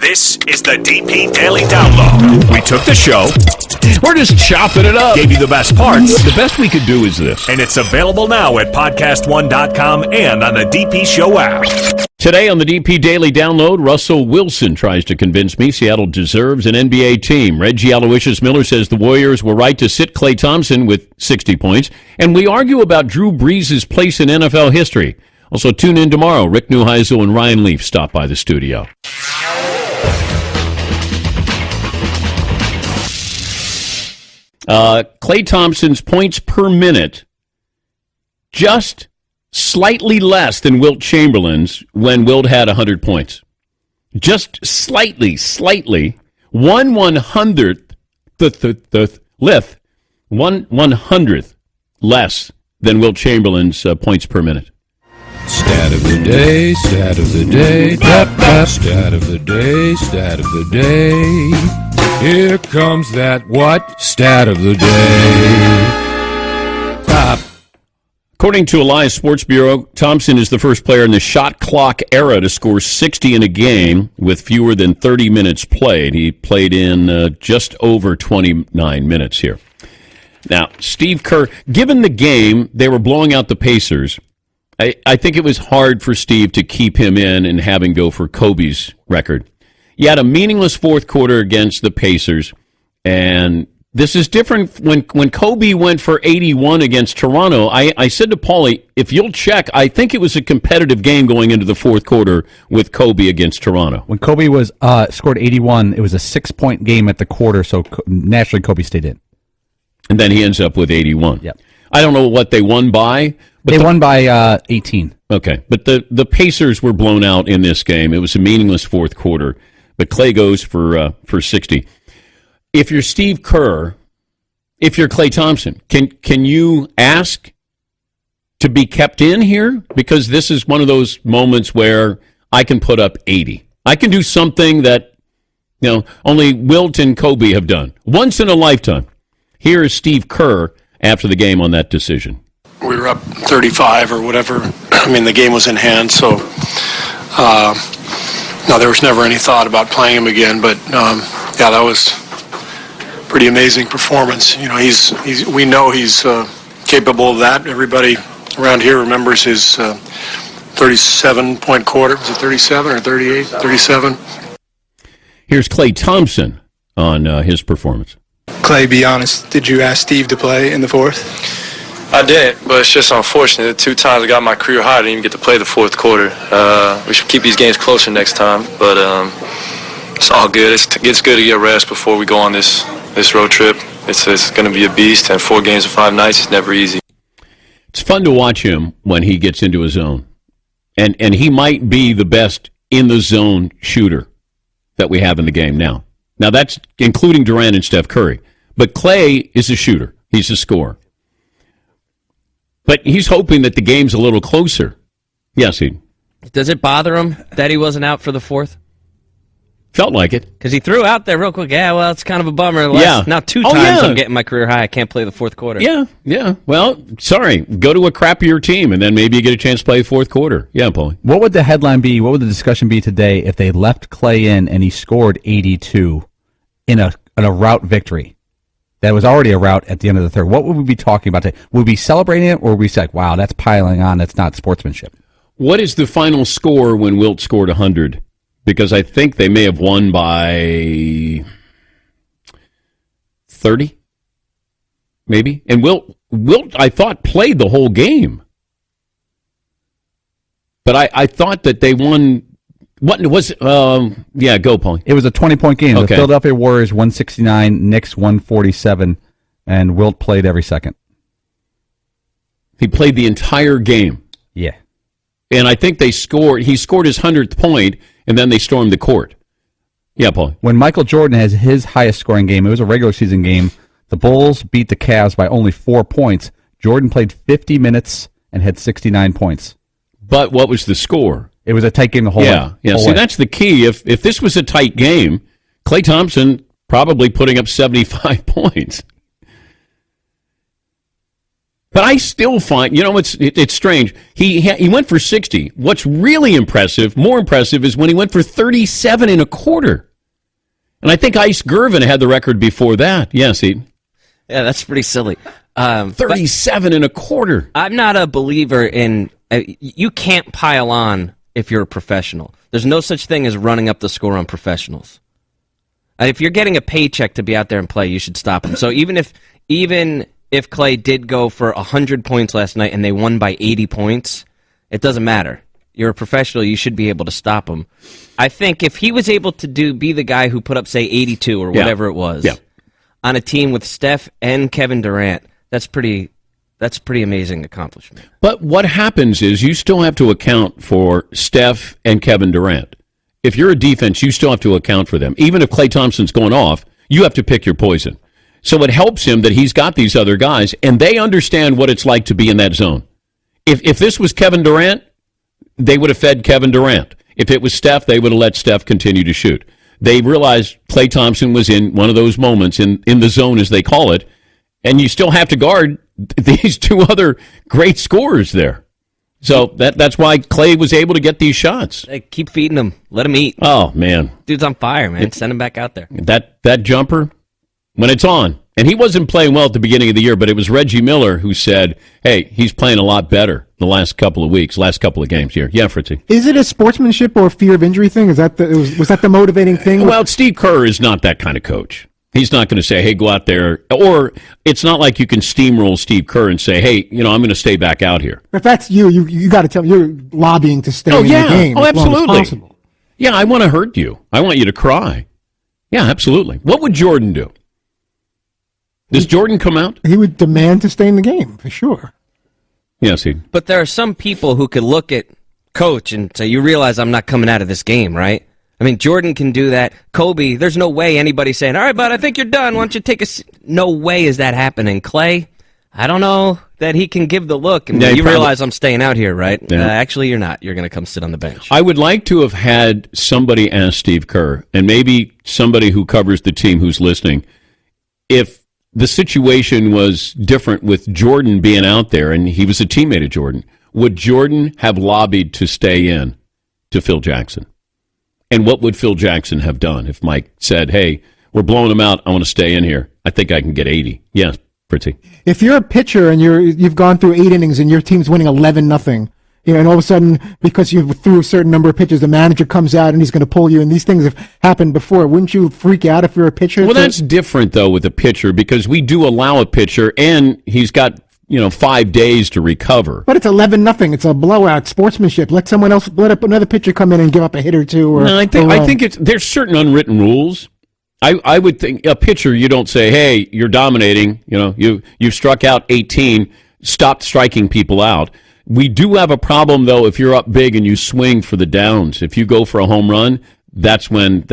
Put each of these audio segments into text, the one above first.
This is the DP Daily Download. We took the show. We're just chopping it up. Gave you the best parts. The best we could do is this. And it's available now at podcast1.com and on the DP Show app. Today on the DP Daily Download, Russell Wilson tries to convince me Seattle deserves an NBA team. Reggie Aloysius Miller says the Warriors were right to sit Klay Thompson with 60 points. And we argue about Drew Brees' place in NFL history. Also, tune in tomorrow. Rick Neuheisel and Ryan Leaf stop by the studio. Klay Thompson's points per minute just slightly less than Wilt Chamberlain's when Wilt had 100 points. Just slightly, 1/100th less than Wilt Chamberlain's points per minute. Stat of the day, stat of the day, stat of the day, stat of the day. Here comes that what? Stat of the day. According to Elias Sports Bureau, Thompson is the first player in the shot clock era to score 60 in a game with fewer than 30 minutes played. He played in just over 29 minutes here. Now, Steve Kerr, given the game, they were blowing out the Pacers. I think it was hard for Steve to keep him in and have him go for Kobe's record. You had a meaningless fourth quarter against the Pacers, and this is different. When Kobe went for 81 against Toronto, I said to Paulie, if you'll check, I think it was a competitive game going into the fourth quarter with Kobe against Toronto. When Kobe was scored 81, it was a 6-point game at the quarter, so naturally Kobe stayed in. And then he ends up with 81. Yep. I don't know what they won by. But they won by 18. Okay, but the Pacers were blown out in this game. It was a meaningless fourth quarter. But Klay goes for 60. If you're Steve Kerr, if you're Klay Thompson, can you ask to be kept in here? Because this is one of those moments where I can put up 80. I can do something that only Wilt and Kobe have done once in a lifetime. Here is Steve Kerr after the game on that decision. We were up 35 or whatever. I mean, the game was in hand, so no, there was never any thought about playing him again. But yeah, that was pretty amazing performance. We know he's capable of that. Everybody around here remembers his 37-point quarter. Was it 37 or 38? 37. Here's Klay Thompson on his performance. Klay, be honest, did you ask Steve to play in the fourth? I did, but it's just unfortunate. 2 times I got my career high. I didn't even get to play the fourth quarter. We should keep these games closer next time, but it's all good. It's good to get rest before we go on this road trip. It's going to be a beast, and 4 games in 5 nights is never easy. It's fun to watch him when he gets into his zone, and he might be the best in the zone shooter that we have in the game now. Now, that's including Durant and Steph Curry. But Klay is a shooter. He's a scorer. But he's hoping that the game's a little closer. Yes, Does it bother him that he wasn't out for the fourth? Felt like it. Because he threw out there real quick, well, it's kind of a bummer. Yeah. Now 2 times I'm getting my career high. I can't play the fourth quarter. Yeah. Well, sorry. Go to a crappier team, and then maybe you get a chance to play the fourth quarter. Yeah, Paulie. What would the headline be, what would the discussion be today if they left Klay in and he scored 82 in a rout victory? That was already a rout at the end of the third. What would we be talking about today? Would we be celebrating it, or would we say, wow, that's piling on, that's not sportsmanship? What is the final score when Wilt scored 100? Because I think they may have won by 30, maybe. And Wilt, I thought, played the whole game. But I thought that they won. What was go, Paulie. It was a 20-point game. Okay. The Philadelphia Warriors 169, Knicks 147, and Wilt played every second. He played the entire game. Yeah. And I think he scored his 100th point, and then they stormed the court. Yeah, Paulie. When Michael Jordan has his highest scoring game, it was a regular season game. The Bulls beat the Cavs by only 4 points. Jordan played 50 minutes and had 69 points. But what was the score? It was a tight game the whole way. Yeah. See, that's the key. If this was a tight game, Klay Thompson probably putting up 75 points. But I still find, it's strange. He went for 60. What's really impressive, more impressive, is when he went for 37 and a quarter. And I think Ice Gervin had the record before that. Yes, Yeah, that's pretty silly. 37 and a quarter. I'm not a believer in you can't pile on if you're a professional. There's no such thing as running up the score on professionals. If you're getting a paycheck to be out there and play, you should stop them. So even if Clay did go for 100 points last night and they won by 80 points, it doesn't matter. You're a professional. You should be able to stop him. I think if he was able to be the guy who put up, say, 82 or whatever it was on a team with Steph and Kevin Durant, that's pretty amazing accomplishment. But what happens is you still have to account for Steph and Kevin Durant. If you're a defense, you still have to account for them. Even if Klay Thompson's going off, you have to pick your poison. So it helps him that he's got these other guys, and they understand what it's like to be in that zone. If this was Kevin Durant, they would have fed Kevin Durant. If it was Steph, they would have let Steph continue to shoot. They realized Klay Thompson was in one of those moments in the zone, as they call it, and you still have to guard these two other great scorers there. So that's why Klay was able to get these shots. Hey, keep feeding him. Let him eat. Oh, man. Dude's on fire, man. Send him back out there. That jumper, when it's on, and he wasn't playing well at the beginning of the year, but it was Reggie Miller who said, hey, he's playing a lot better the last couple of weeks, last couple of games here. Yeah, Fritzy. Is it a sportsmanship or fear of injury thing? Was that the motivating thing? Well, Steve Kerr is not that kind of coach. He's not going to say, hey, go out there. Or it's not like you can steamroll Steve Kerr and say, hey, I'm going to stay back out here. If that's you got to tell me you're lobbying to stay in the game. Oh, as long as absolutely. possible. Yeah, I want to hurt you. I want you to cry. Yeah, absolutely. What would Jordan do? Does Jordan come out? He would demand to stay in the game, for sure. Yes, he. But there are some people who could look at Coach and say, you realize I'm not coming out of this game, right? I mean, Jordan can do that. Kobe, there's no way anybody's saying, all right, bud, I think you're done. Why don't you take a No way is that happening. Clay, I don't know that he can give the look. And you realize I'm staying out here, right? Yeah. Actually, you're not. You're going to come sit on the bench. I would like to have had somebody ask Steve Kerr, and maybe somebody who covers the team who's listening, if the situation was different with Jordan being out there, and he was a teammate of Jordan, would Jordan have lobbied to stay in to Phil Jackson? And what would Phil Jackson have done if Mike said, hey, we're blowing him out, I want to stay in here. I think I can get 80. Yes, Fritzy. If you're a pitcher and you've gone through 8 innings and your team's winning 11-0, and all of a sudden, because you threw a certain number of pitches, the manager comes out and he's going to pull you, and these things have happened before. Wouldn't you freak out if you're a pitcher? Well, that's different, though, with a pitcher, because we do allow a pitcher, and he's got 5 days to recover. But it's 11-0. It's a blowout. Sportsmanship. Let another pitcher come in and give up a hit or two. I think there's certain unwritten rules. I would think a pitcher, you don't say, hey, you're dominating. You've struck out 18. Stop striking people out. We do have a problem, though, if you're up big and you swing for the downs. If you go for a home run, that's one of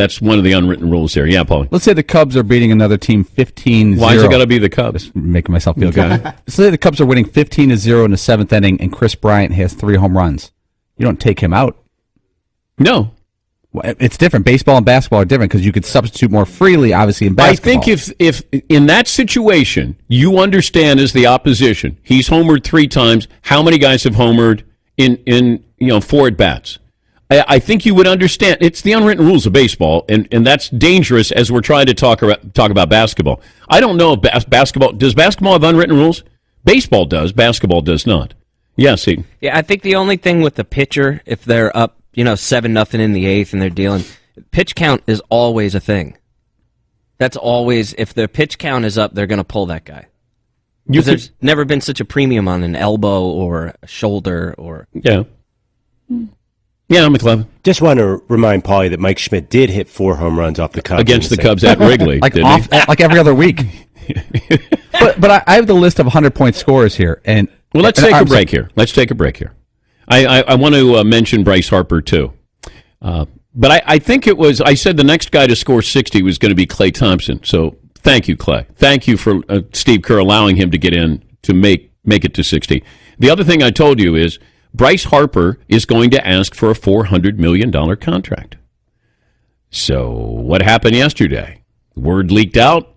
the unwritten rules there. Yeah, Paulie. Let's say the Cubs are beating another team 15-0. Why's it got to be the Cubs? Just making myself feel good. Let's say the Cubs are winning 15-0 in the 7th inning, and Chris Bryant has 3 home runs. You don't take him out. No. It's different. Baseball and basketball are different because you could substitute more freely, obviously, in basketball. I think if in that situation, you understand as the opposition, he's homered 3 times. How many guys have homered in 4 at-bats? I think you would understand. It's the unwritten rules of baseball, and that's dangerous as we're trying to talk about basketball. I don't know if basketball – does basketball have unwritten rules? Baseball does. Basketball does not. Yes, he. Yeah, I think the only thing with the pitcher, if they're up 7-0 in the 8th and they're dealing, pitch count is always a thing. That's always – if their pitch count is up, they're going to pull that guy. There's never been such a premium on an elbow or a shoulder or – Yeah. Yeah, McLevin. Just want to remind Paulie that Mike Schmidt did hit 4 home runs off the Cubs against the Cubs at Wrigley, like every other week. but I have the list of 100-point scorers here, and let's take a break here. Let's take a break here. I want to mention Bryce Harper too, but I think it was I said the next guy to score 60 was going to be Klay Thompson. So thank you, Clay. Thank you for Steve Kerr allowing him to get in to make it to 60. The other thing I told you is Bryce Harper is going to ask for a $400 million contract. So what happened yesterday? Word leaked out.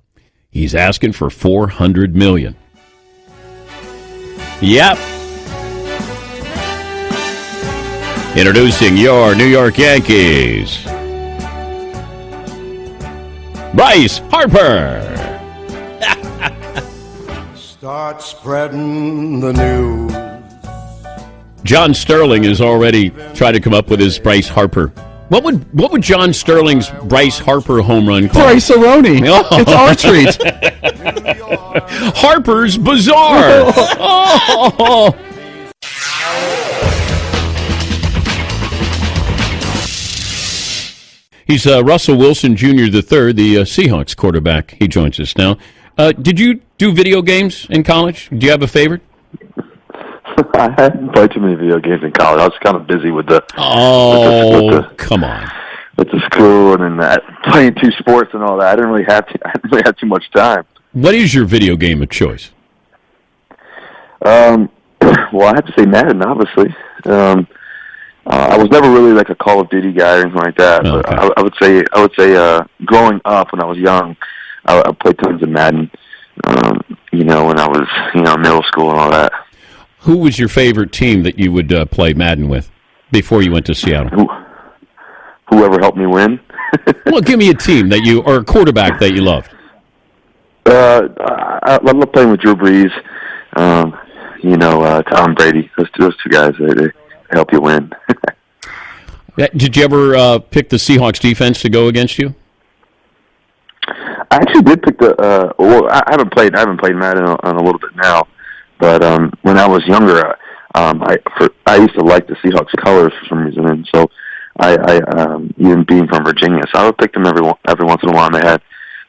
He's asking for $400 million. Yep. Introducing your New York Yankees, Bryce Harper. Start spreading the news. John Sterling has already tried to come up with his Bryce Harper. What would John Sterling's Bryce Harper home run call? Bryce-a-roni. It's our treat. Harper's Bazaar. Oh. He's Russell Wilson Jr. III, the Seahawks quarterback. He joins us now. Did you do video games in college? Do you have a favorite? I hadn't played too many video games in college. I was kind of busy with the come on, with the school and then that playing two sports and all that. I didn't really have too much time. What is your video game of choice? Well, I have to say Madden, obviously. I was never really like a Call of Duty guy or anything like that. Okay. But I would say, growing up when I was young, I played tons of Madden. When I was middle school and all that. Who was your favorite team that you would play Madden with before you went to Seattle? Whoever helped me win. Well, give me a team or a quarterback that you loved. I love playing with Drew Brees. Tom Brady. Those two guys, they help you win. Did you ever pick the Seahawks defense to go against you? I actually did pick I haven't played Madden on a little bit now, but when I was younger, I used to like the Seahawks colors for some reason, and so I even being from Virginia, so I would pick them every once in a while. And they had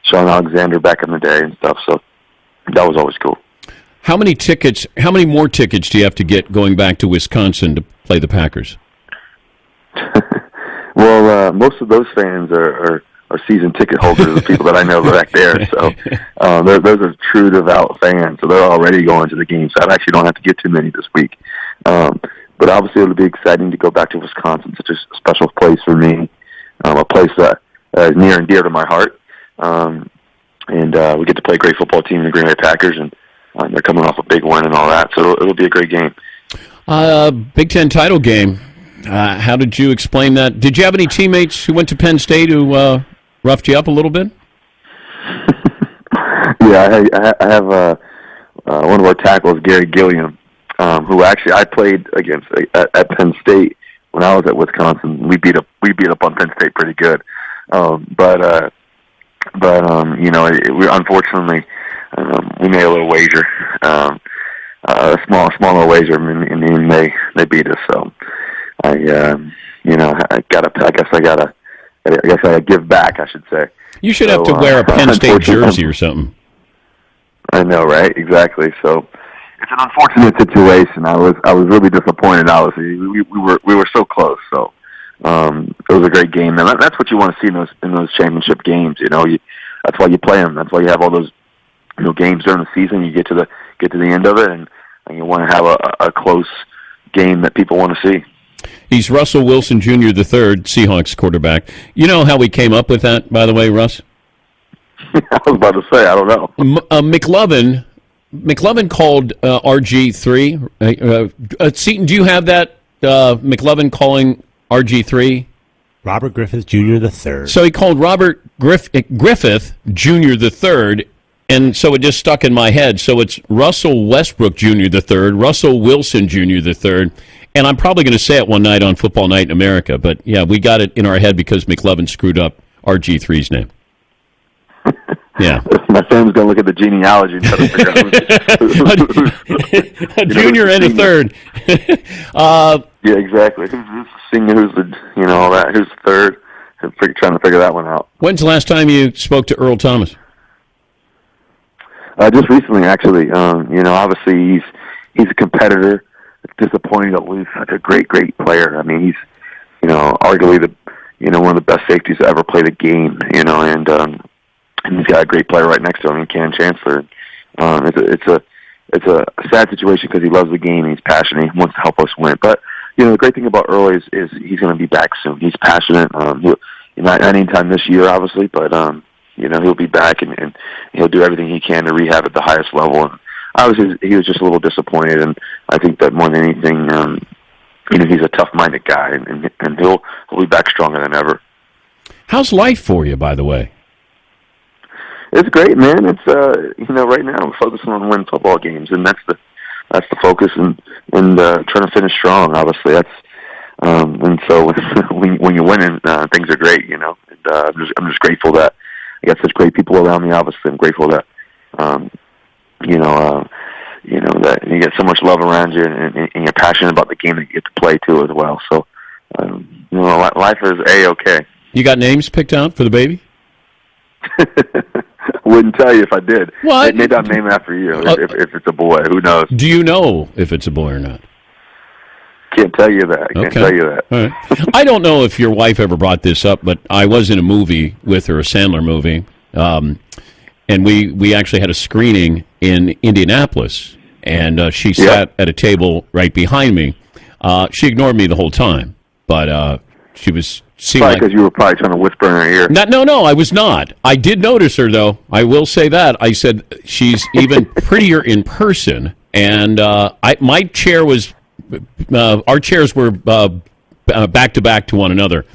Sean Alexander back in the day and stuff, so that was always cool. How many more tickets do you have to get going back to Wisconsin to play the Packers? Well, most of those fans are season ticket holders, the people that I know back there. So those are true devout fans. So they're already going to the game. So I actually don't have to get too many this week. But obviously it'll be exciting to go back to Wisconsin, such a special place for me, a place that is near and dear to my heart. And we get to play a great football team, the Green Bay Packers, and they're coming off a big win and all that. So it'll be a great game. Big Ten title game. How did you explain that? Did you have any teammates who went to Penn State who roughed you up a little bit? Yeah, I have one of our tackles, Gary Gilliam, who actually I played against at Penn State when I was at Wisconsin. We beat up on Penn State pretty good, but we unfortunately we made a little wager, a small little wager, and they beat us. So I gotta give back, I should say. You should have to wear a Penn State jersey or something. I know, right? Exactly. So it's an unfortunate situation. I was really disappointed. Obviously, we were so close. So it was a great game, and that's what you want to see in those championship games. That's why you play them. That's why you have all those games during the season. You get to the end of it, and you want to have a close game that people want to see. He's Russell Wilson Jr. III, Seahawks quarterback. You know how we came up with that, by the way, Russ? I was about to say, I don't know. McLovin called RG3. Seton, do you have that? McLovin calling RG3? Robert Griffith Jr. III. So he called Robert Griffith Jr. III, and so it just stuck in my head. So it's Russell Westbrook Jr. III, Russell Wilson Jr. III, and I'm probably going to say it one night on Football Night in America. But, yeah, we got it in our head because McLovin screwed up RG3's name. Yeah. My fam's going to look at the genealogy and try to figure out a junior and a third. Yeah, exactly. Who's senior, who's the, all that, who's the third? Trying to figure that one out. When's the last time you spoke to Earl Thomas? Just recently, actually. Obviously he's a competitor. It's disappointing to lose such a great player. I mean, he's, arguably one of the best safeties to ever play the game, and he's got a great player right next to him, Ken Chancellor. It's a sad situation because he loves the game and he's passionate. He wants to help us win. But the great thing about Earl is he's going to be back soon. He's passionate. Not anytime this year, obviously, but he'll be back and he'll do everything he can to rehab at the highest level. And obviously he was just a little disappointed, and I think that more than anything, he's a tough-minded guy, and he'll be back stronger than ever. How's life for you, by the way? It's great, man. It's right now we're focusing on winning football games, and that's the focus, and trying to finish strong. Obviously, that's and so when you're winning, things are great. And, I'm just grateful that I got such great people around me. Obviously, I'm grateful that that you get so much love around you, and you're passionate about the game that you get to play too as well. So life is A-okay. You got names picked out for the baby? Wouldn't tell you if I did. What? Maybe I'll name it after you if it's a boy. Who knows? Do you know if it's a boy or not? Can't tell you that. Can't tell you that. All right. I don't know if your wife ever brought this up, but I was in a movie with her, a Sandler movie, and we actually had a screening in Indianapolis, and she sat at a table right behind me. She ignored me the whole time, but she was... Probably because you were probably trying to whisper in her ear. No, I was not. I did notice her, though. I will say that. I said she's even prettier in person, and my chair was... our chairs were back to back to one another,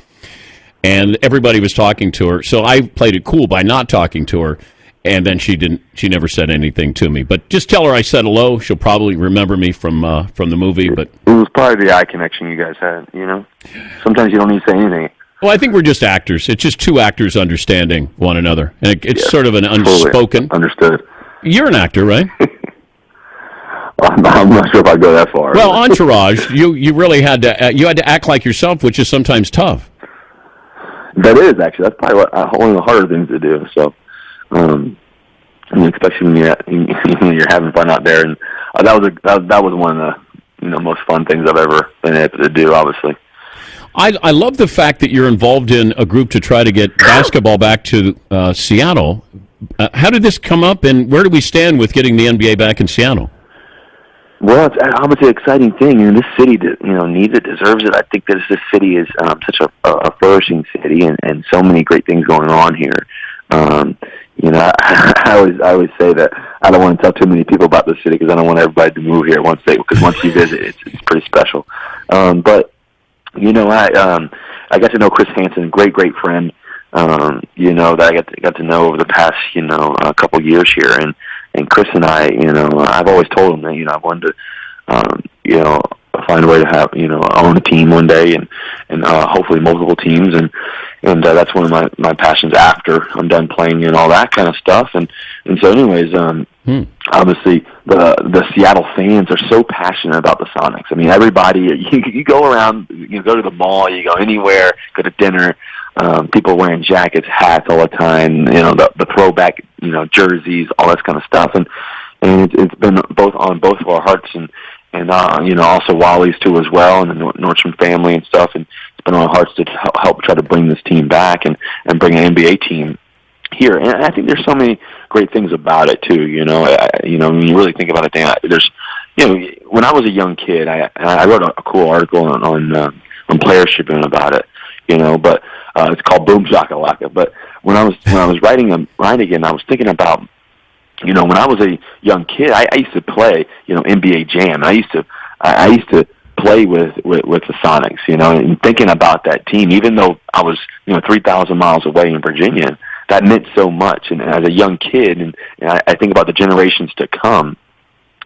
and everybody was talking to her. So I played it cool by not talking to her, and then she never said anything to me. But just tell her I said hello. She'll probably remember me from the movie. But it was probably the eye connection you guys had. Sometimes you don't need to say anything. Well, I think we're just actors. It's just two actors understanding one another, and it's sort of an unspoken. Understood. You're an actor, right? I'm not sure if I go that far. Well, Entourage, you really had to act like yourself, which is sometimes tough. That is actually. That's probably one of the harder things to do. So, especially when you're having fun out there, and that was one of the most fun things I've ever been able to do. Obviously. I love the fact that you're involved in a group to try to get basketball back to Seattle. How did this come up, and where do we stand with getting the NBA back in Seattle? Well, it's obviously an exciting thing, and this city, needs it, deserves it. I think that this city is such a flourishing city, and so many great things going on here. I always say that I don't want to tell too many people about this city because I don't want everybody to move here because once you visit, it's pretty special. But I got to know Chris Hansen, great friend. That I got to know over the past a couple years here, and Chris and I, I've always told him that I wanted to find a way to have own a team one day, and hopefully multiple teams, and that's one of my passions after I'm done playing and all that kind of stuff, and so anyways, obviously the Seattle fans are so passionate about the Sonics. I mean, everybody, you go around, you go to the mall, you go anywhere, go to dinner, people wearing jackets, hats all the time, the throwback, jerseys, all that kind of stuff, and it's been on both of our hearts, and also Wally's too as well, and the Nordstrom family and stuff, and it's been on our hearts to help try to bring this team back and bring an NBA team here. And I think there's so many great things about it too. When you really think about it, Dan, there's, when I was a young kid, I wrote a cool article on Players Tribune about it. But it's called Boom Shakalaka. But when I was writing and I was thinking about, when I was a young kid, I used to play, NBA Jam. I used to play with the Sonics, and thinking about that team, even though I was, 3,000 miles away in Virginia, that meant so much. And as a young kid, and I think about the generations to come,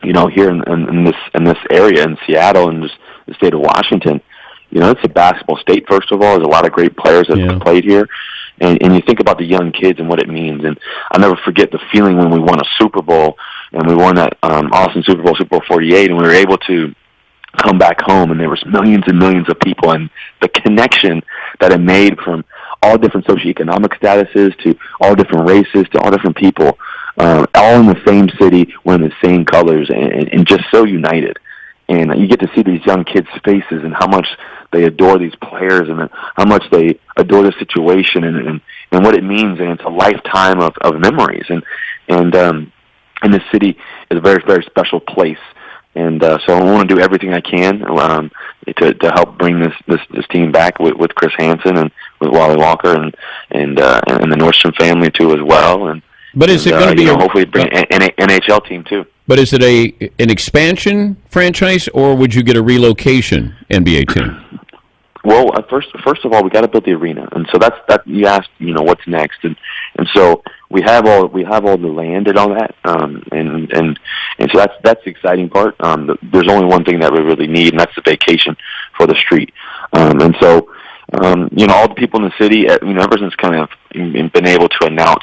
here in this area in Seattle and the state of Washington, it's a basketball state, first of all. There's a lot of great players that have played here. And you think about the young kids and what it means. And I'll never forget the feeling when we won a Super Bowl, and we won that awesome Super Bowl 48, and we were able to come back home, and there was millions and millions of people, and the connection that it made from all different socioeconomic statuses to all different races to all different people, all in the same city, wearing the same colors, and just so united. And you get to see these young kids' faces and how much they adore these players and how much they adore the situation and what it means. And it's a lifetime of memories. And this city is a very, very special place. And so I want to do everything I can to help bring this team back with Chris Hansen and with Wally Walker and the Nordstrom family too as well. But is it going to be hopefully bring an NHL team too? But is it an expansion franchise, or would you get a relocation NBA team? Well, first of all, we got to build the arena, and so that's you asked, what's next, and so we have all the land and all that, and so that's the exciting part. There's only one thing that we really need, and that's the vacation for the street, and so all the people in the city, ever since kind of been able to announce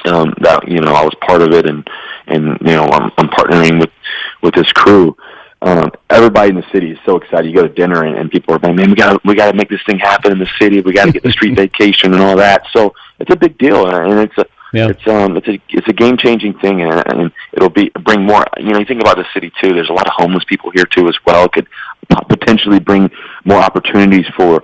that I was part of it, and I'm partnering with this crew. Everybody in the city is so excited. You go to dinner and people are like, man, we got to make this thing happen in the city. We got to get the street vacation and all that. So it's a big deal, and it's a game changing thing, and it'll bring more. You think about the city too. There's a lot of homeless people here too as well. It could potentially bring more opportunities for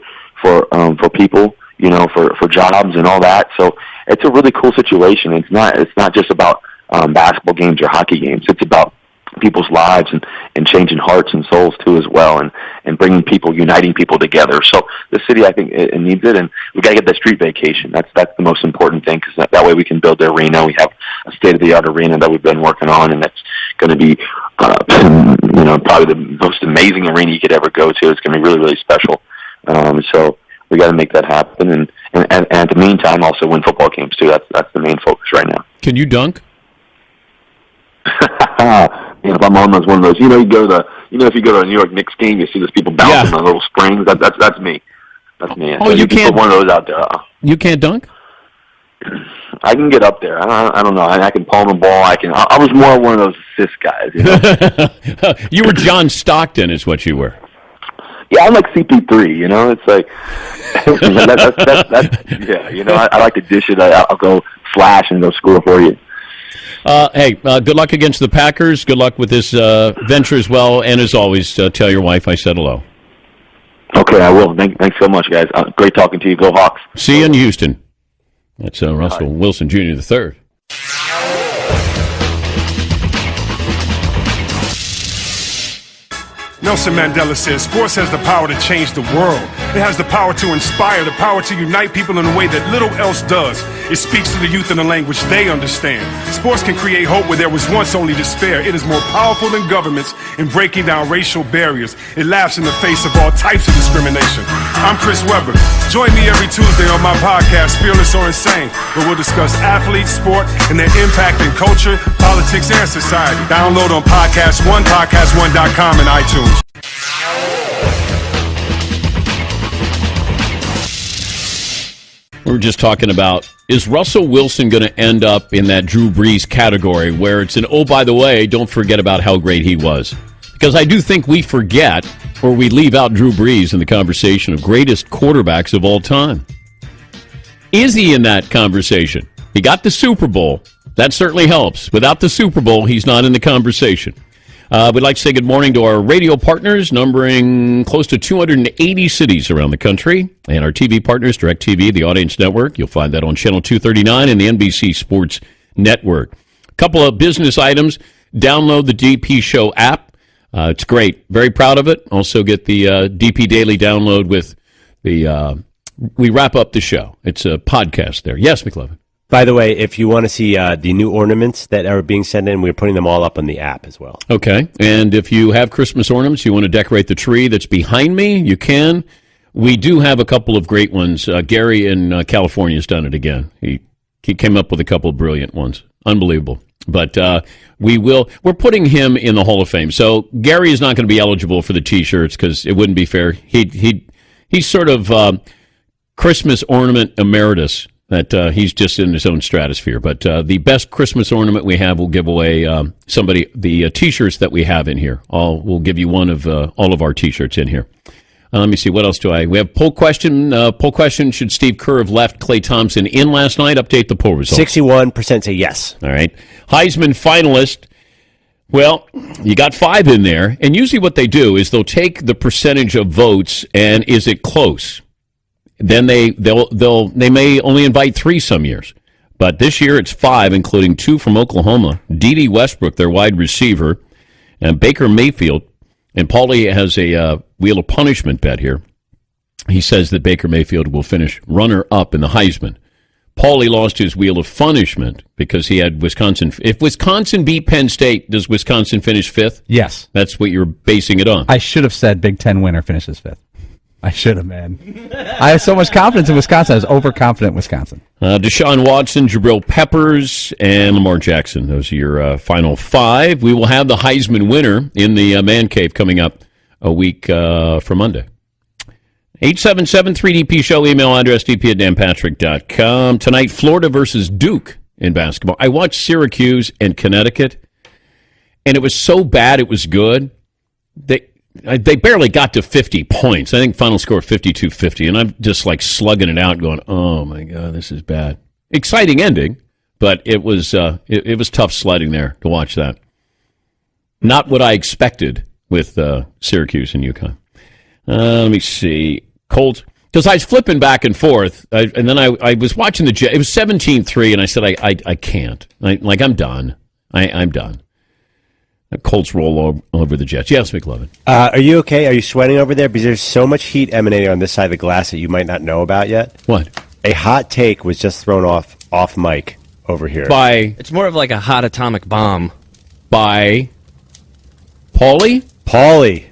people, for jobs and all that. So it's a really cool situation. It's not just about basketball games or hockey games. It's about people's lives and changing hearts and souls too as well, and bringing people, uniting people together. So the city, I think, it needs it, and we got to get that street vacation. That's the most important thing, because that way we can build the arena. We have a state-of-the-art arena that we've been working on, and that's going to be probably the most amazing arena you could ever go to. It's going to be really, really special. So we got to make that happen, and at the meantime also win football games too. That's the main focus right now. Can you dunk? My mom was one of those. You go to if you go to a New York Knicks game, you see those people bouncing on little springs. That's me. That's me. Oh, you can't put one of those out there. You can't dunk? I can get up there. I don't know. I can palm a ball. I was more one of those assist guys. You were John Stockton, is what you were. Yeah, I'm like CP3. It's like that's yeah. I like to dish it. I'll go flash and go score for you. Hey, good luck against the Packers. Good luck with this venture as well. And as always, tell your wife I said hello. Okay, I will. Thanks so much, guys. Great talking to you. Go Hawks. See you in Houston. That's Russell Wilson Jr. III. Nelson Mandela says sports has the power to change the world. It has the power to inspire, the power to unite people in a way that little else does. It speaks to the youth in a language they understand. Sports can create hope where there was once only despair. It is more powerful than governments in breaking down racial barriers. It laughs in the face of all types of discrimination. I'm Chris Webber. Join me every Tuesday on my podcast, Fearless or Insane, where we'll discuss athletes, sport, and their impact in culture, politics, and society. Download on Podcast One, podcast1.com, and iTunes. We were just talking about, is Russell Wilson going to end up in that Drew Brees category where it's an, oh, by the way, don't forget about how great he was? Because I do think we forget, or we leave out Drew Brees in the conversation of greatest quarterbacks of all time. Is he in that conversation? He got the Super Bowl. That certainly helps. Without the Super Bowl, he's not in the conversation. We'd like to say good morning to our radio partners, numbering close to 280 cities around the country, and our TV partners, DirecTV, the Audience Network. You'll find that on Channel 239 and the NBC Sports Network. A couple of business items. Download the DP Show app. It's great. Very proud of it. Also get the DP Daily download with the we wrap up the show. It's a podcast there. Yes, McLovin. By the way, if you want to see the new ornaments that are being sent in, we're putting them all up on the app as well. Okay. And if you have Christmas ornaments, you want to decorate the tree that's behind me, you can. We do have a couple of great ones. Gary in California has done it again. He came up with a couple of brilliant ones. Unbelievable. But we're putting him in the Hall of Fame. So Gary is not going to be eligible for the T-shirts because it wouldn't be fair. He's sort of Christmas ornament emeritus. That he's just in his own stratosphere. But the best Christmas ornament we have, we'll give away somebody the T-shirts that we have in here. We'll give you one of all of our T-shirts in here. Let me see. What else do we have? Poll question. Poll question, should Steve Kerr have left Klay Thompson in last night? Update the poll results. 61% say yes. All right. Heisman finalist. Well, you got 5 in there. And usually what they do is they'll take the percentage of votes and is it close? Then they may only invite 3 some years, but this year it's 5, including 2 from Oklahoma. D.D. Westbrook, their wide receiver, and Baker Mayfield. And Paulie has a Wheel of Punishment bet here. He says that Baker Mayfield will finish runner-up in the Heisman. Paulie lost his wheel of punishment because he had Wisconsin. If Wisconsin beat Penn State, does Wisconsin finish fifth? Yes. That's what you're basing it on. I should have said Big Ten winner finishes fifth. I should have, man. I have so much confidence in Wisconsin. I was overconfident in Wisconsin. Deshaun Watson, Jabril Peppers, and Lamar Jackson. Those are your final five. We will have the Heisman winner in the Man Cave coming up a week from Monday. 877-3DP Show, email address dp@danpatrick.com. Tonight, Florida versus Duke in basketball. I watched Syracuse and Connecticut, and it was so bad it was good. They barely got to 50 points. I think final score 52-50, and I'm just like slugging it out going, oh, my God, this is bad. Exciting ending, but it was it was tough sledding there to watch that. Not what I expected with Syracuse and UConn. Let me see. Colts, because I was flipping back and forth, and then I was watching the Jets. It was 17-3, and I said, I can't. I'm done. I'm done. The Colts roll over the Jets. Yes, McLovin. Are you okay? Are you sweating over there? Because there's so much heat emanating on this side of the glass that you might not know about yet. What? A hot take was just thrown off mic over here. It's more of like a hot atomic bomb. By Paulie? Paulie.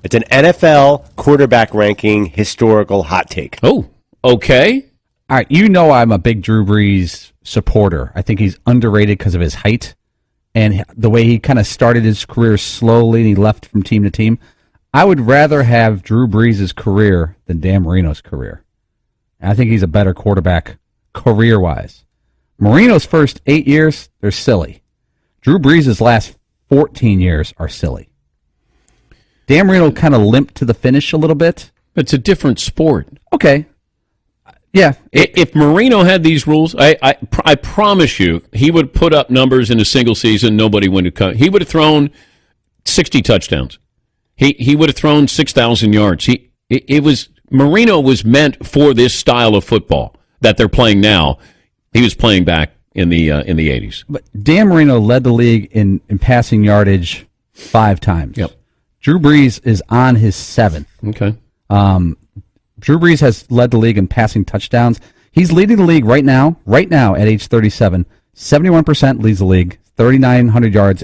It's an NFL quarterback ranking historical hot take. Oh, okay. All right, you know I'm a big Drew Brees supporter. I think he's underrated because of his height and the way he kind of started his career slowly and he left from team to team. I would rather have Drew Brees' career than Dan Marino's career. And I think he's a better quarterback career-wise. Marino's first 8 years, they're silly. Drew Brees' last 14 years are silly. Dan Marino kind of limped to the finish a little bit. It's a different sport. Okay. Yeah. If Marino had these rules, I promise you, he would put up numbers in a single season. Nobody would have come. He would have thrown 60 touchdowns. He would have thrown 6,000 yards. Marino was meant for this style of football that they're playing now. He was playing back in the 80s. But Dan Marino led the league in passing yardage 5 times. Yep. Drew Brees is on his 7th. Okay. Drew Brees has led the league in passing touchdowns. He's leading the league right now at age 37. 71% leads the league. 3,900 yards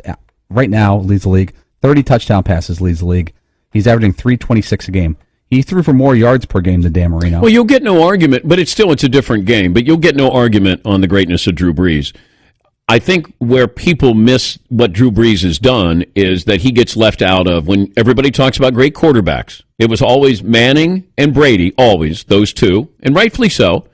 right now leads the league. 30 touchdown passes leads the league. He's averaging 326 a game. He threw for more yards per game than Dan Marino. Well, you'll get no argument, but it's a different game. But you'll get no argument on the greatness of Drew Brees. I think where people miss what Drew Brees has done is that he gets left out of when everybody talks about great quarterbacks. It was always Manning and Brady, always, those two, and rightfully so.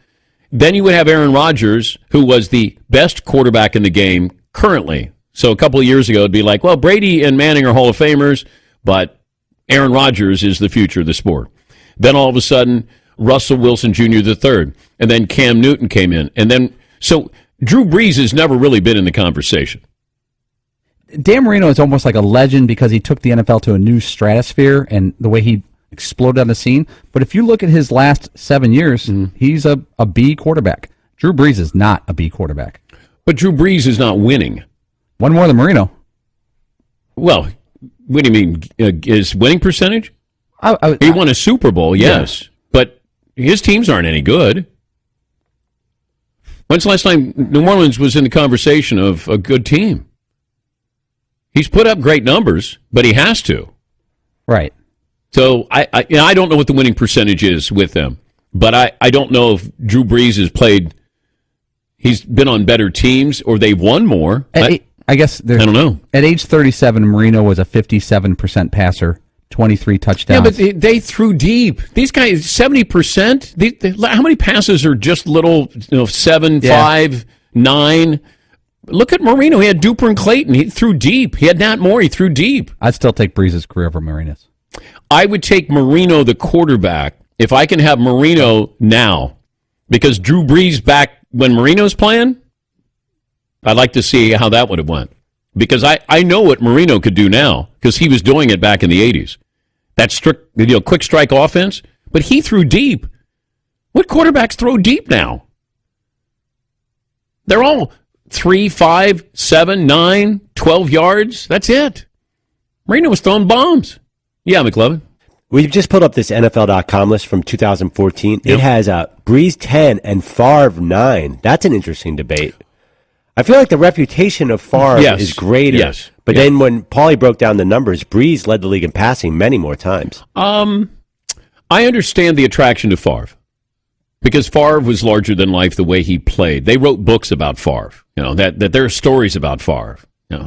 Then you would have Aaron Rodgers, who was the best quarterback in the game currently. So a couple of years ago, it'd be like, well, Brady and Manning are Hall of Famers, but Aaron Rodgers is the future of the sport. Then all of a sudden, Russell Wilson Jr. III, and then Cam Newton came in. And then, so Drew Brees has never really been in the conversation. Dan Marino is almost like a legend because he took the NFL to a new stratosphere and the way he exploded on the scene. But if you look at his last 7 years, he's a B quarterback. Drew Brees is not a B quarterback. But Drew Brees is not winning. One more than Marino. Well, what do you mean? His winning percentage? He won a Super Bowl, yes. Yeah. But his teams aren't any good. When's the last time New Orleans was in the conversation of a good team? He's put up great numbers, but he has to. Right. So I don't know what the winning percentage is with them, but I don't know if Drew Brees has played. He's been on better teams or they've won more. I guess I don't know. At age 37, Marino was a 57% passer, 23 touchdowns. Yeah, but they threw deep. These guys, 70%. How many passes are just little, 7, 5, 9? Look at Marino. He had Duper and Clayton. He threw deep. He had Nat Moore. He threw deep. I'd still take Brees' career over Marino's. I would take Marino, the quarterback, if I can have Marino now. Because Drew Brees back when Marino's playing, I'd like to see how that would have went. Because I know what Marino could do now, because he was doing it back in the 80s. That strict, quick strike offense. But he threw deep. What quarterbacks throw deep now? They're all 3, 5, 7, 9, 12 yards. That's it. Marino was throwing bombs. Yeah, McLovin. We've just pulled up this NFL.com list from 2014. Yep. It has Breeze 10 and Favre 9. That's an interesting debate. I feel like the reputation of Favre is greater. Yes. But then when Paulie broke down the numbers, Breeze led the league in passing many more times. I understand the attraction to Favre because Favre was larger than life the way he played. They wrote books about Favre. That there are stories about Favre.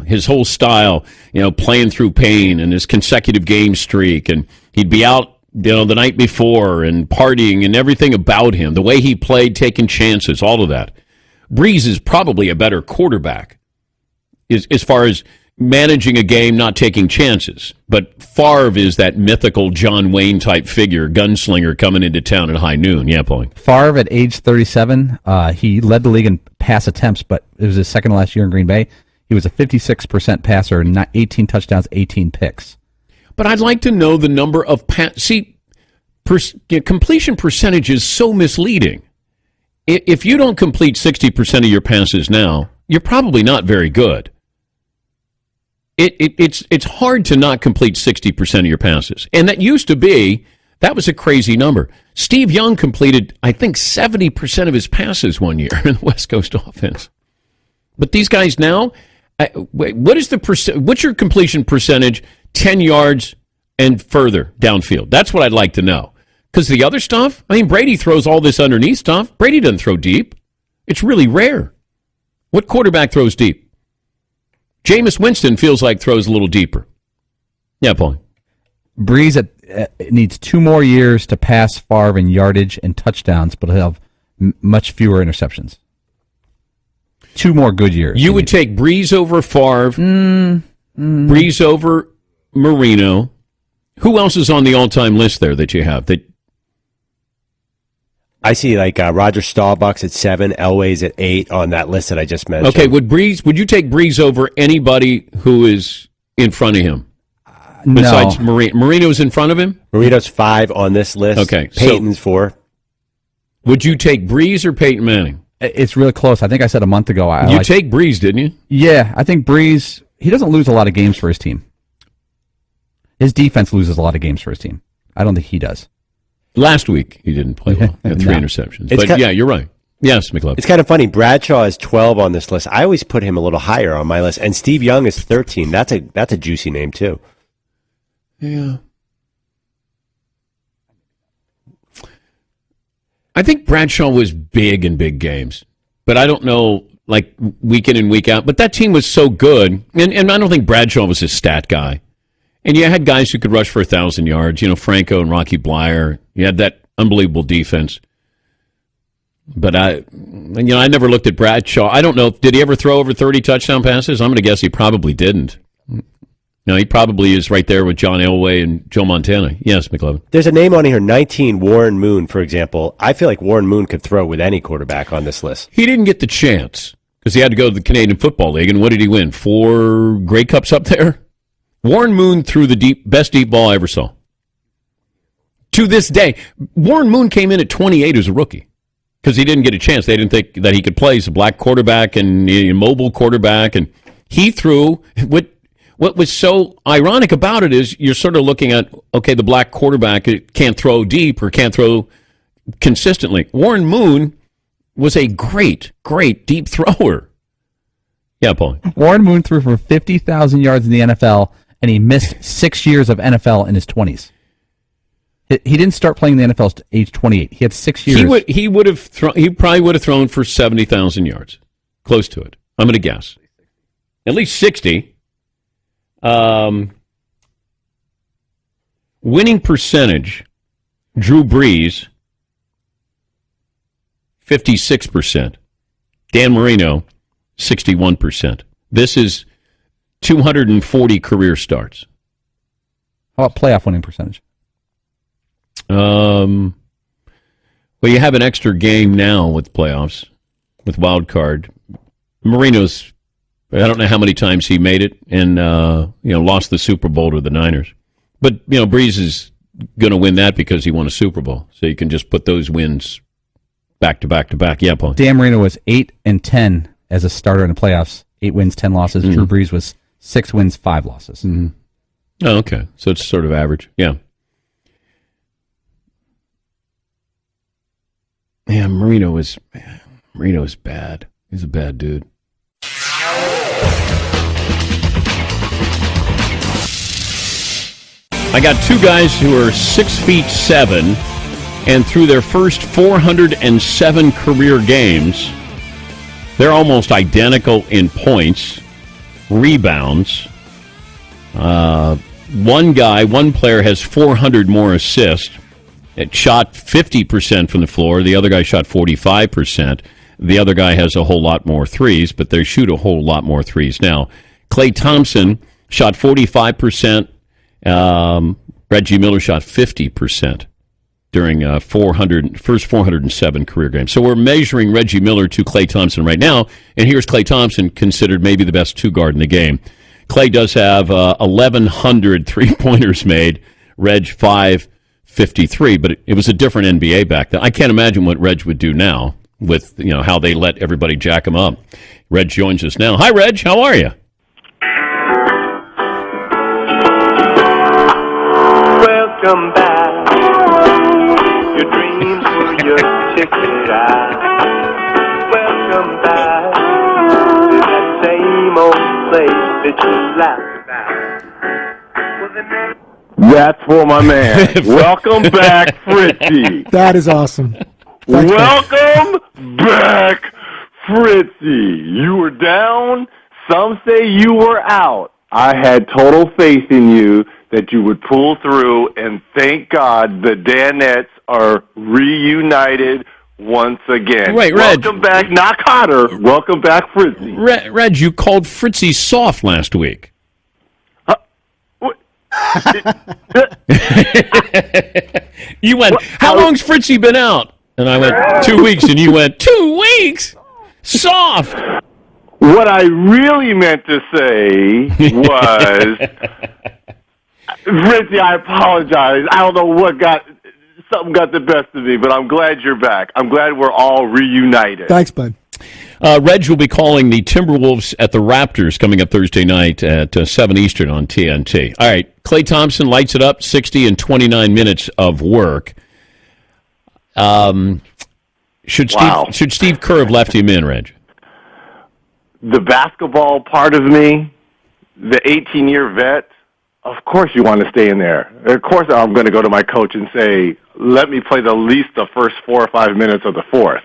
His whole style, playing through pain and his consecutive game streak, and he'd be out, the night before and partying and everything about him, the way he played, taking chances, all of that. Breeze is probably a better quarterback as far as managing a game, not taking chances. But Favre is that mythical John Wayne type figure, gunslinger coming into town at high noon. Yeah, Paulie. Favre at age 37, he led the league in pass attempts, but it was his second to last year in Green Bay. He was a 56% passer, 18 touchdowns, 18 picks. But I'd like to know the number of completion percentage is so misleading. If you don't complete 60% of your passes now, you're probably not very good. It's hard to not complete 60% of your passes. And that was a crazy number. Steve Young completed, I think, 70% of his passes one year in the West Coast offense. But these guys now, what's your completion percentage 10 yards and further downfield? That's what I'd like to know. Because the other stuff, Brady throws all this underneath stuff. Brady doesn't throw deep. It's really rare. What quarterback throws deep? Jameis Winston feels like throws a little deeper. Yeah, Paul. Breeze needs 2 more years to pass Favre in yardage and touchdowns, but he'll have much fewer interceptions. 2 more good years. You would take Breeze over Favre, Breeze over Marino. Who else is on the all-time list there that you have? I see Roger Staubach's at 7, Elway's at 8 on that list that I just mentioned. Okay, would you take Breeze over anybody who is in front of him? Besides Marino's in front of him? Marino's 5 on this list. Okay. Peyton's 4. Would you take Breeze or Peyton Manning? It's really close. I think I said a month ago. You take Breeze, didn't you? Yeah, I think Breeze, he doesn't lose a lot of games for his team. His defense loses a lot of games for his team. I don't think he does. Last week, he didn't play well. He had 3 interceptions. But yeah, you're right. Yes, McLeod. It's kind of funny. Bradshaw is 12 on this list. I always put him a little higher on my list. And Steve Young is 13. That's a juicy name, too. Yeah. I think Bradshaw was big in big games. But I don't know, week in and week out. But that team was so good. And I don't think Bradshaw was a stat guy. And you had guys who could rush for 1,000 yards, Franco and Rocky Blyer. You had that unbelievable defense. But I never looked at Bradshaw. I don't know, did he ever throw over 30 touchdown passes? I'm going to guess he probably didn't. No, he probably is right there with John Elway and Joe Montana. Yes, McLovin. There's a name on here, 19, Warren Moon, for example. I feel like Warren Moon could throw with any quarterback on this list. He didn't get the chance because he had to go to the Canadian Football League. And what did he win? 4 Grey Cups up there? Warren Moon threw the best deep ball I ever saw. To this day, Warren Moon came in at 28 as a rookie because he didn't get a chance. They didn't think that he could play. He's a black quarterback and a mobile quarterback. And he threw what was so ironic about it is you're sort of looking at, okay, the black quarterback can't throw deep or can't throw consistently. Warren Moon was a great, great deep thrower. Yeah, Paul. Warren Moon threw for 50,000 yards in the NFL, and he missed 6 years of NFL in his 20s. He didn't start playing in the NFL at age 28. He had 6 years. He probably would have thrown for 70,000 yards, close to it. I'm going to guess at least 60. Winning percentage, Drew Brees, 56%. Dan Marino, 61%. This is 240 career starts. How about playoff winning percentage? Well, you have an extra game now with playoffs, with wild card. Marino's, I don't know how many times he made it and lost the Super Bowl to the Niners. But Brees is going to win that because he won a Super Bowl. So you can just put those wins back to back to back. Yeah, Paul. Dan Marino was 8-10 as a starter in the playoffs. 8 wins, 10 losses. Mm-hmm. Drew Brees was 6 wins, 5 losses. Mm-hmm. Oh, okay. So it's sort of average. Yeah. Yeah, Marino is bad. He's a bad dude. I got two guys who are 6'7", and through their first 407 career games, they're almost identical in points, rebounds. One player has 400 more assists. It shot 50% from the floor. The other guy shot 45%. The other guy has a whole lot more threes, but they shoot a whole lot more threes now. Klay Thompson shot 45%. Reggie Miller shot 50% during first 407 career games. So we're measuring Reggie Miller to Klay Thompson right now, and here's Klay Thompson, considered maybe the best two-guard in the game. Klay does have 1,100 three-pointers made. Reg 553, but it was a different NBA back then. I can't imagine what Reg would do now with how they let everybody jack him up. Reg joins us now. Hi, Reg. How are you? Welcome back. Your dreams were your ticket out. Welcome back to that same old place that you laughed about. That's for my man. Welcome back, Fritzy. That is awesome. Welcome back, Fritzy. You were down. Some say you were out. I had total faith in you that you would pull through, and thank God the Danettes are reunited once again. Wait, Reg. Welcome back, not Cotter. Welcome back, Fritzy. Reg, you called Fritzy soft last week. You went, how long's Fritzy been out? And I went, 2 weeks, and you went, 2 weeks? Soft! What I really meant to say was, Fritzy, I apologize. I don't know something got the best of me, but I'm glad you're back. I'm glad we're all reunited. Thanks, bud. Reg will be calling the Timberwolves at the Raptors coming up Thursday night at 7 Eastern on TNT. All right, Klay Thompson lights it up, 60 and 29 minutes of work. Should Steve Kerr have left him in, Reg? The basketball part of me, the 18-year vet, of course you want to stay in there. Of course I'm going to go to my coach and say, let me play at least the first 4 or 5 minutes of the fourth.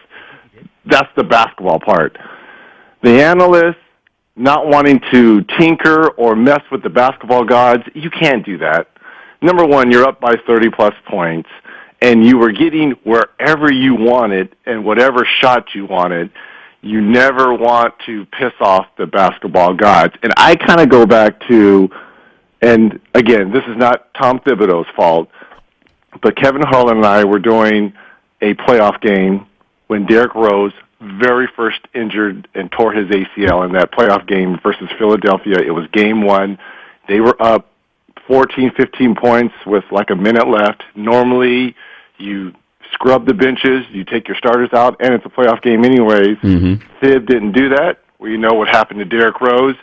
That's the basketball part. The analysts not wanting to tinker or mess with the basketball gods, you can't do that. Number one, you're up by 30-plus points, and you were getting wherever you wanted and whatever shot you wanted. You never want to piss off the basketball gods. And I kind of go back to, and again, this is not Tom Thibodeau's fault, but Kevin Harlan and I were doing a playoff game when Derrick Rose very first injured and tore his ACL in that playoff game versus Philadelphia. It was game one. They were up 14, 15 points with like a minute left. Normally, you scrub the benches, you take your starters out, and it's a playoff game anyways. Thib didn't do that. Well, you know what happened to Derrick Rose.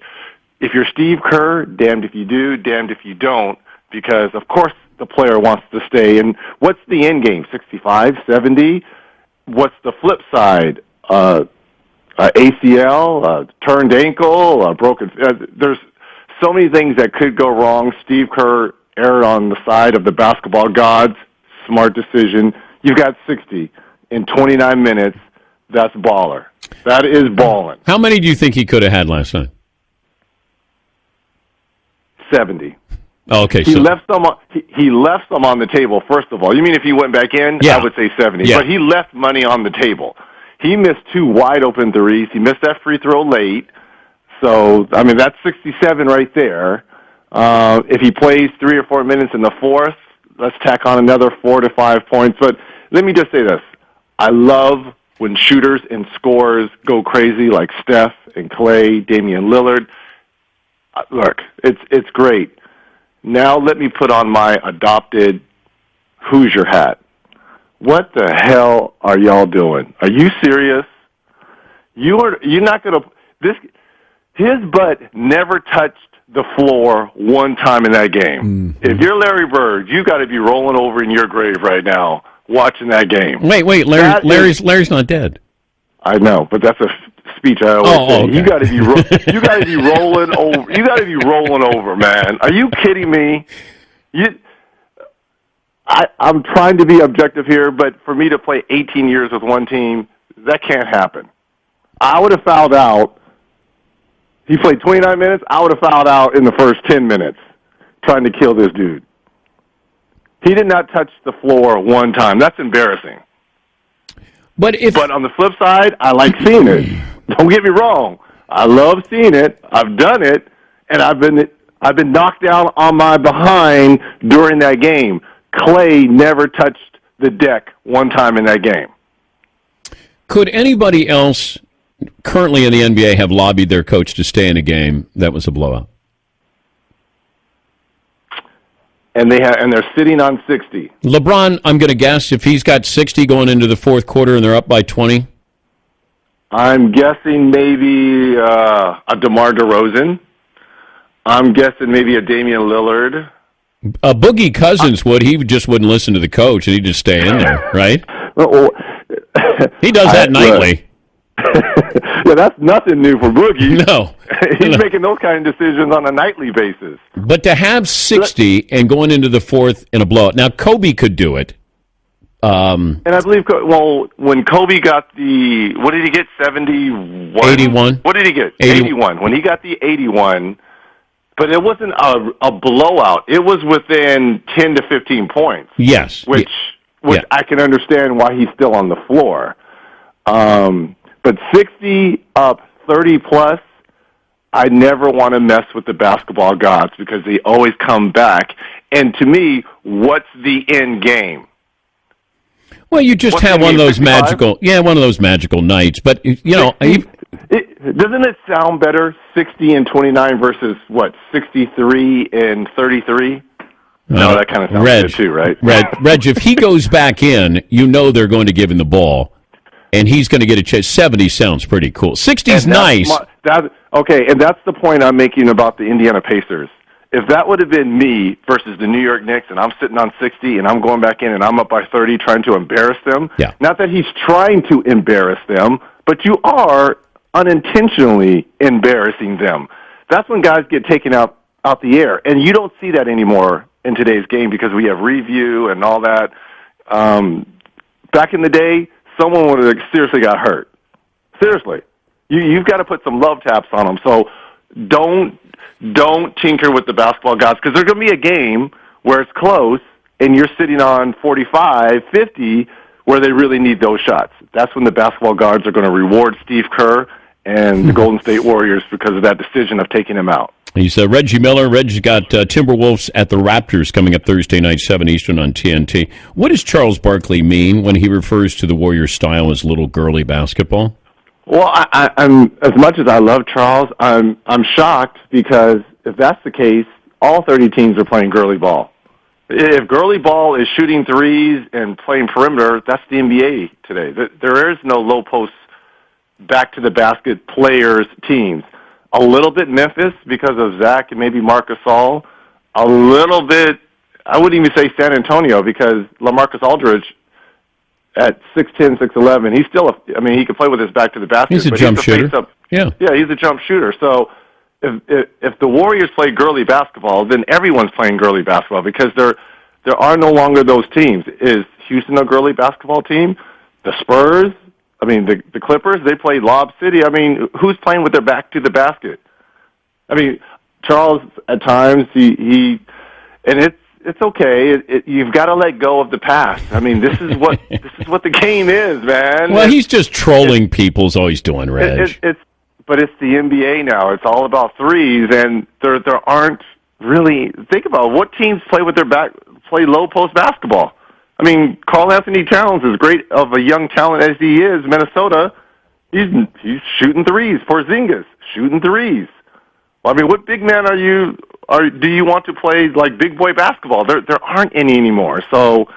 If you're Steve Kerr, damned if you do, damned if you don't, because, of course, the player wants to stay. And what's the end game, 65, 70? What's the flip side? ACL, turned ankle, broken. There's so many things that could go wrong. Steve Kerr erred on the side of the basketball gods. Smart decision. You've got 60 in 29 minutes. That's baller. That is balling. How many do you think he could have had last night? 70. Oh, okay. He left some on the table, first of all. You mean if he went back in? Yeah. I would say 70. Yeah. But he left money on the table. He missed 2 wide-open threes. He missed that free throw late. So, I mean, that's 67 right there. If he plays 3 or 4 minutes in the fourth, let's tack on another 4 to 5 points. But let me just say this. I love when shooters and scorers go crazy like Steph and Klay, Damian Lillard. Look, it's great. Now let me put on my adopted Hoosier hat. What the hell are y'all doing? Are you serious? You're not going to... His butt never touched the floor one time in that game. If you're Larry Bird, you got to be rolling over in your grave right now watching that game. Wait, Larry's not dead. I know, but that's a speech I always say. Okay. You got to be rolling over. You got to be rolling over, man. Are you kidding me? I'm trying to be objective here, but for me to play 18 years with one team, that can't happen. I would have fouled out. He played 29 minutes. I would have fouled out in the first 10 minutes trying to kill this dude. He did not touch the floor one time. That's embarrassing. But on the flip side, I like seeing it. Don't get me wrong. I love seeing it. I've done it, and I've been knocked down on my behind during that game. Clay never touched the deck one time in that game. Could anybody else currently in the NBA have lobbied their coach to stay in a game that was a blowout? And they're sitting on 60. LeBron, I'm going to guess, if he's got 60 going into the fourth quarter and they're up by 20? I'm guessing maybe a DeMar DeRozan. I'm guessing maybe a Damian Lillard. Boogie Cousins would. He just wouldn't listen to the coach, and he'd just stay in there, right? He does that nightly. Yeah, that's nothing new for Boogie. No. He's making those kind of decisions on a nightly basis. But to have 60 and going into the fourth in a blowout. Now, Kobe could do it. And I believe, when Kobe got what did he get, 71? 81. What did he get? 81. When he got the 81, but it wasn't a blowout. It was within 10 to 15 points. Yes. Which I can understand why he's still on the floor. But 60 up, 30 plus, I never want to mess with the basketball gods because they always come back. And to me, what's the end game? Well, you just have one of those magical nights. But, doesn't it sound better, 60 and 29 versus, 63 and 33? No, that kind of sounds good too, right? Reg, if he goes back in, they're going to give him the ball, and he's going to get a chance. 70 sounds pretty cool. 60's nice. And that's the point I'm making about the Indiana Pacers. If that would have been me versus the New York Knicks, and I'm sitting on 60, and I'm going back in, and I'm up by 30 trying to embarrass them, not that he's trying to embarrass them, but you are unintentionally embarrassing them. That's when guys get taken out the air, and you don't see that anymore in today's game because we have review and all that. Back in the day, someone would have seriously got hurt. Seriously. You've got to put some love taps on them. So don't tinker with the basketball gods because there's going to be a game where it's close and you're sitting on 45, 50 where they really need those shots. That's when the basketball gods are going to reward Steve Kerr and the Golden State Warriors because of that decision of taking him out. He's Reggie Miller. Reggie's got Timberwolves at the Raptors coming up Thursday night, 7 Eastern on TNT. What does Charles Barkley mean when he refers to the Warriors' style as little girly basketball? Well, I'm as much as I love Charles, I'm shocked because if that's the case, all 30 teams are playing girly ball. If girly ball is shooting threes and playing perimeter, that's the NBA today. There is no low post, back to the basket players teams. A little bit Memphis because of Zach and maybe Marc Gasol. A little bit, I wouldn't even say San Antonio because LaMarcus Aldridge at 6'10", 6'11", he's still he can play with his back to the basket. He's a jump shooter. Yeah, he's a jump shooter. So if the Warriors play girly basketball, then everyone's playing girly basketball because there are no longer those teams. Is Houston a girly basketball team? The Spurs? The Clippers, they play Lob City. Who's playing with their back to the basket? Charles, at times, and it's okay. You've got to let go of the past. This is what the game is, man. Well, he's just trolling people is all he's doing, Reg. But it's the NBA now. It's all about threes, and there aren't really. Think about what teams play with their back, play low post basketball. Karl Anthony Towns, as great of a young talent as he is, Minnesota, he's shooting threes. Porzingis, shooting threes. What big man do you want to play like big boy basketball? There aren't any anymore. So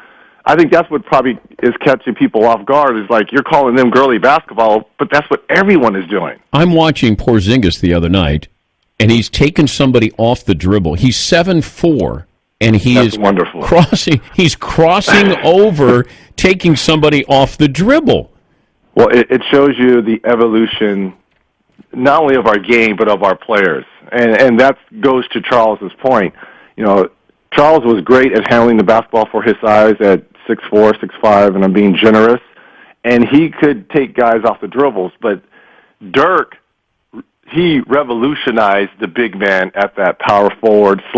I think that's what probably is catching people off guard is like you're calling them girly basketball, but that's what everyone is doing. I'm watching Porzingis the other night, and he's taken somebody off the dribble. He's 7'4", and he That's is wonderful. He's crossing over, taking somebody off the dribble. Well, it shows you the evolution, not only of our game, but of our players. And that goes to Charles's point. You know, Charles was great at handling the basketball for his size at 6'4", 6'5", and I'm being generous. And he could take guys off the dribbles. But Dirk, he revolutionized the big man at that power forward /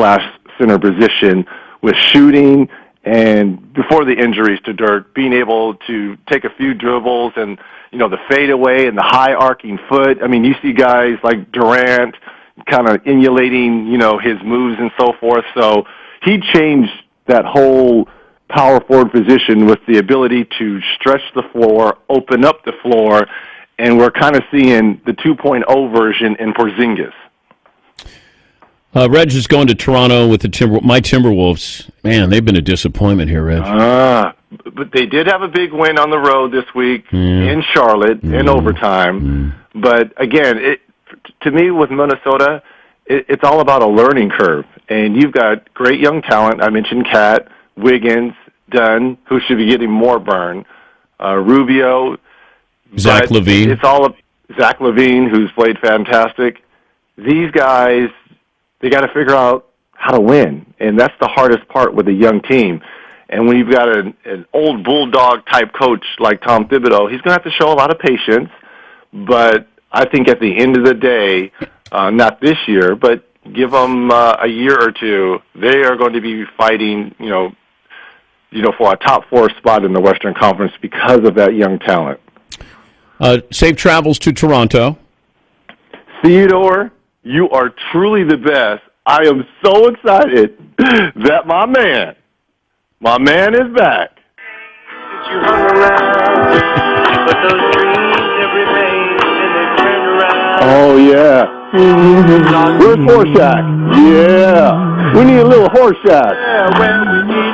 center position with shooting, and before the injuries to Dirk, being able to take a few dribbles and, you know, the fadeaway and the high arcing foot. I mean, you see guys like Durant kind of emulating, you know, his moves and so forth. So he changed that whole power forward position with the ability to stretch the floor, open up the floor, and we're kind of seeing the 2.0 version in Porzingis. Reg is going to Toronto with my Timberwolves. Man, they've been a disappointment here, Reg. But they did have a big win on the road this week in Charlotte in overtime. But again, to me with Minnesota, it's all about a learning curve. And you've got great young talent. I mentioned Cat, Wiggins, Dunn, who should be getting more burn, Rubio, Zach LaVine. It's all of Zach LaVine, who's played fantastic. These guys, they got to figure out how to win, and that's the hardest part with a young team. And when you've got an old bulldog type coach like Tom Thibodeau, he's going to have to show a lot of patience. But I think at the end of the day, not this year, but give them a year or two, they are going to be fighting, you know, for a top 4 spot in the Western Conference because of that young talent. Safe travels to Toronto. Theodore, you are truly the best. I am so excited that my man is back. You hung around, but those dreams have remained and they turned around. Oh, yeah. Where's Horseshack? Yeah. We need a little Horseshack. Yeah, when we need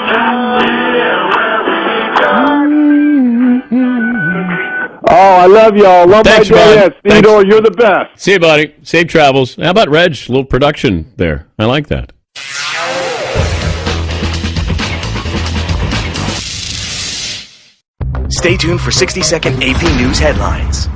Oh, I love y'all. Love Thanks, my dad. bud. Theodore, you're the best. See you, buddy. Safe travels. How about Reg? A little production there. I like that. Stay tuned for 60-second AP News headlines.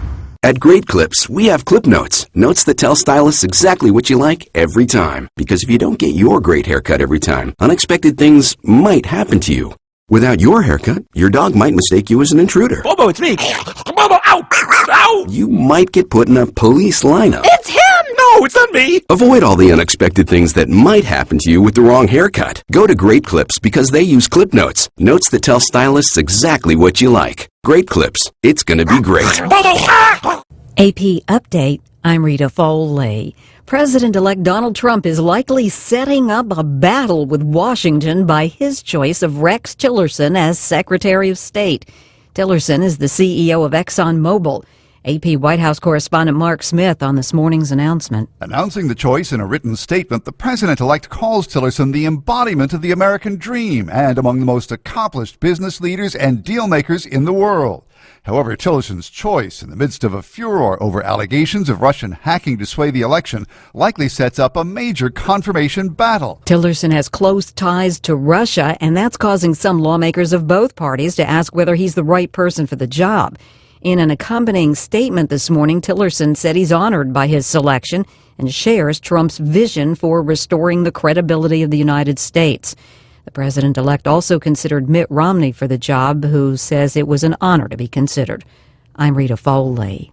At Great Clips, we have clip notes. Notes that tell stylists exactly what you like every time. Because if you don't get your great haircut every time, unexpected things might happen to you. Without your haircut, your dog might mistake you as an intruder. Bobo, it's me. Bobo, ow! Ow! You might get put in a police lineup. It's him! No, it's not me! Avoid all the unexpected things that might happen to you with the wrong haircut. Go to Great Clips because they use clip notes. Notes that tell stylists exactly what you like. Great Clips. It's gonna be great. AP Update. I'm Rita Foley. President-elect Donald Trump is likely setting up a battle with Washington by his choice of Rex Tillerson as Secretary of State. Tillerson is the CEO of ExxonMobil. AP White House correspondent Mark Smith on this morning's announcement. Announcing the choice in a written statement, the president-elect calls Tillerson the embodiment of the American dream and among the most accomplished business leaders and deal-makers in the world. However, Tillerson's choice in the midst of a furor over allegations of Russian hacking to sway the election likely sets up a major confirmation battle. Tillerson has close ties to Russia, and that's causing some lawmakers of both parties to ask whether he's the right person for the job. In an accompanying statement this morning, Tillerson said he's honored by his selection and shares Trump's vision for restoring the credibility of the United States. The president-elect also considered Mitt Romney for the job, who says it was an honor to be considered. I'm Rita Foley.